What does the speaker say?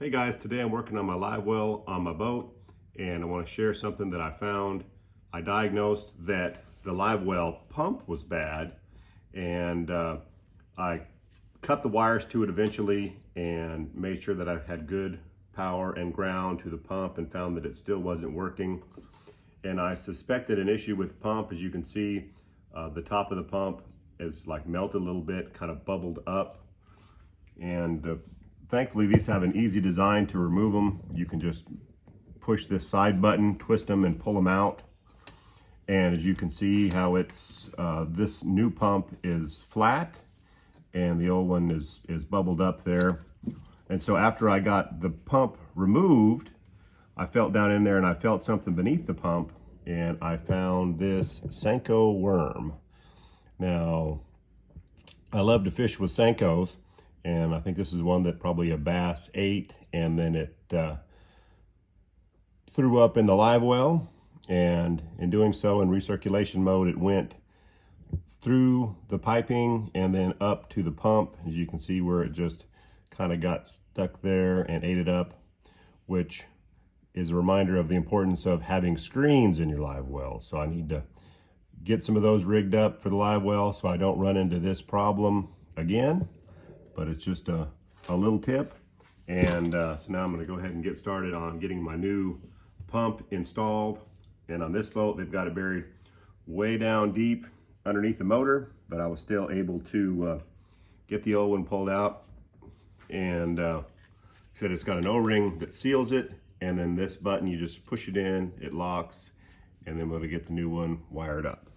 Hey guys, today I'm working on my Livewell on my boat, and I want to share something that I found. I diagnosed that the Livewell pump was bad, and I cut the wires to it eventually and made sure that I had good power and ground to the pump, and found that it still wasn't working. And I suspected an issue with the pump. As you can see, the top of the pump is like melted a little bit, kind of bubbled up, and thankfully these have an easy design to remove them. You can just push this side button, twist them, and pull them out. And as you can see how it's, this new pump is flat and the old one is bubbled up there. And so after I got the pump removed, I felt down in there and I felt something beneath the pump, and I found this senko worm. Now, I love to fish with senkos, and I think this is one that probably a bass ate, and then it threw up in the Livewell, and in doing so, in recirculation mode, it went through the piping and then up to the pump, as you can see, where it just kind of got stuck there and ate it up, which is a reminder of the importance of having screens in your Livewell. So I need to get some of those rigged up for the Livewell so I don't run into this problem again. But it's just a little tip. And so now I'm gonna go ahead and get started on getting my new pump installed. And on this boat, they've got it buried way down deep underneath the motor, but I was still able to get the old one pulled out. And like I said, it's got an O-ring that seals it, and then this button, you just push it in, it locks, and then we'll get the new one wired up.